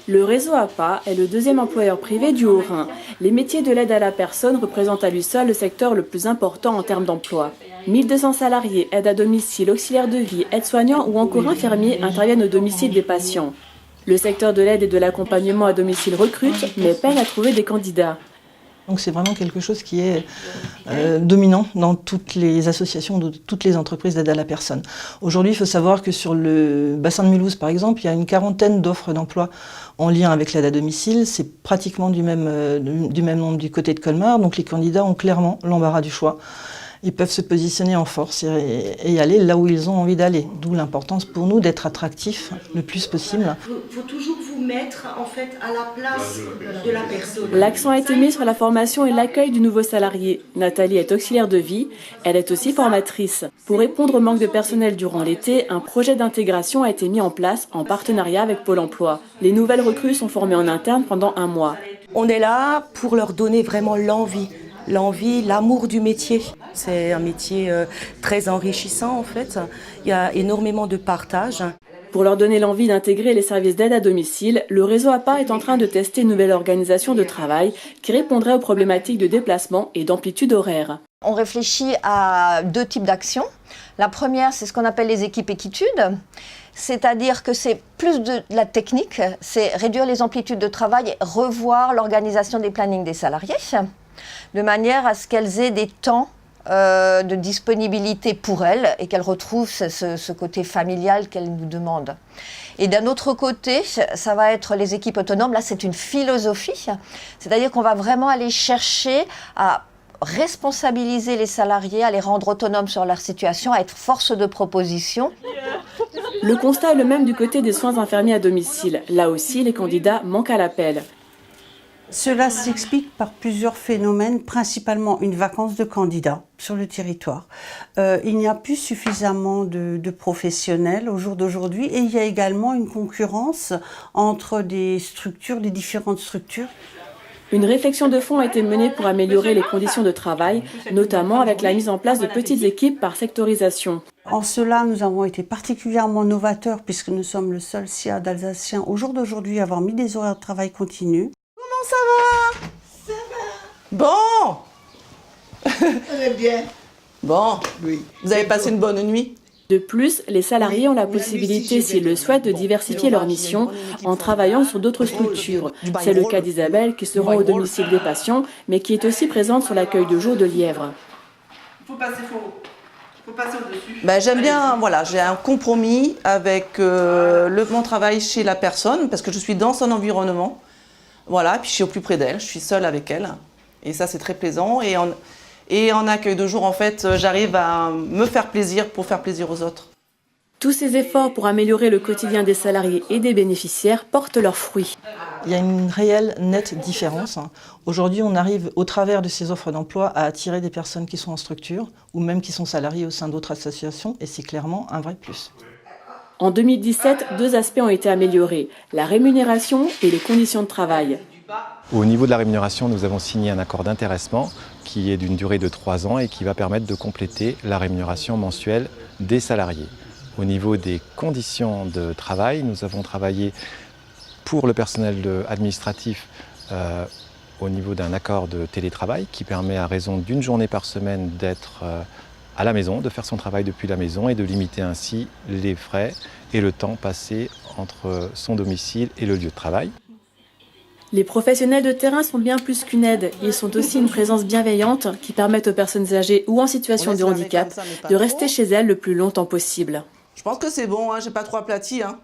Le réseau APA est le deuxième employeur privé du Haut-Rhin. Les métiers de l'aide à la personne représentent à lui seul le secteur le plus important en termes d'emploi. 1200 salariés, aides à domicile, auxiliaires de vie, aides-soignants ou encore infirmiers interviennent au domicile des patients. Le secteur de l'aide et de l'accompagnement à domicile recrute, mais peine à trouver des candidats. Donc c'est vraiment quelque chose qui est dominant dans toutes les associations, de toutes les entreprises d'aide à la personne. Aujourd'hui, il faut savoir que sur le bassin de Mulhouse, par exemple, il y a une quarantaine d'offres d'emploi en lien avec l'aide à domicile. C'est pratiquement du même nombre du côté de Colmar. Donc les candidats ont clairement l'embarras du choix. Ils peuvent se positionner en force et aller là où ils ont envie d'aller. D'où l'importance pour nous d'être attractifs le plus possible. Il faut toujours vous mettre en fait à la place de la personne. L'accent a été mis sur la formation et l'accueil du nouveau salarié. Nathalie est auxiliaire de vie, elle est aussi formatrice. Pour répondre au manque de personnel durant l'été, un projet d'intégration a été mis en place en partenariat avec Pôle emploi. Les nouvelles recrues sont formées en interne pendant 1 mois. On est là pour leur donner vraiment l'envie, l'amour du métier. C'est un métier très enrichissant en fait. Il y a énormément de partage. Pour leur donner l'envie d'intégrer les services d'aide à domicile, le réseau APA est en train de tester une nouvelle organisation de travail qui répondrait aux problématiques de déplacement et d'amplitude horaire. On réfléchit à 2 types d'actions. La première, c'est ce qu'on appelle les équipes équitude. C'est-à-dire que c'est plus de la technique, c'est réduire les amplitudes de travail et revoir l'organisation des plannings des salariés, de manière à ce qu'elles aient des temps de disponibilité pour elles et qu'elles retrouvent ce côté familial qu'elles nous demandent. Et d'un autre côté, ça va être les équipes autonomes. Là, c'est une philosophie, c'est-à-dire qu'on va vraiment aller chercher à responsabiliser les salariés, à les rendre autonomes sur leur situation, à être force de proposition. Le constat est le même du côté des soins infirmiers à domicile. Là aussi, les candidats manquent à l'appel. Cela s'explique par plusieurs phénomènes, principalement une vacance de candidats sur le territoire. Il n'y a plus suffisamment de professionnels au jour d'aujourd'hui et il y a également une concurrence entre des différentes structures. Une réflexion de fond a été menée pour améliorer les conditions de travail, notamment avec la mise en place de petites équipes par sectorisation. En cela, nous avons été particulièrement novateurs puisque nous sommes le seul SIAD alsacien au jour d'aujourd'hui à avoir mis des horaires de travail continus. Comment ça va? Ça va. Bon. On est bien. Bon. Oui. Vous avez passé une bonne nuit? De plus, les salariés ont la possibilité, s'ils le souhaitent, de diversifier leur mission en travaillant sur d'autres structures. C'est le cas d'Isabelle, qui se rend au domicile des patients, mais qui est aussi présente sur l'accueil de jour de Lièvre. Il faut passer au-dessus. Ben, j'aime bien, voilà, j'ai un compromis avec mon travail chez la personne, parce que je suis dans son environnement. Voilà, puis je suis au plus près d'elle, je suis seule avec elle. Et ça, c'est très plaisant. Et en accueil de jour, en fait, j'arrive à me faire plaisir pour faire plaisir aux autres. Tous ces efforts pour améliorer le quotidien des salariés et des bénéficiaires portent leurs fruits. Il y a une réelle, nette différence. Aujourd'hui, on arrive, au travers de ces offres d'emploi, à attirer des personnes qui sont en structure ou même qui sont salariées au sein d'autres associations, et c'est clairement un vrai plus. En 2017, 2 aspects ont été améliorés, la rémunération et les conditions de travail. Au niveau de la rémunération, nous avons signé un accord d'intéressement qui est d'une durée de 3 ans et qui va permettre de compléter la rémunération mensuelle des salariés. Au niveau des conditions de travail, nous avons travaillé pour le personnel administratif au niveau d'un accord de télétravail qui permet à raison d'1 journée par semaine d'être à la maison, de faire son travail depuis la maison et de limiter ainsi les frais et le temps passé entre son domicile et le lieu de travail. Les professionnels de terrain sont bien plus qu'une aide. Ils sont aussi une présence bienveillante qui permet aux personnes âgées ou en situation de handicap de rester chez elles le plus longtemps possible. Je pense que c'est bon, hein, j'ai pas trop aplati. Hein.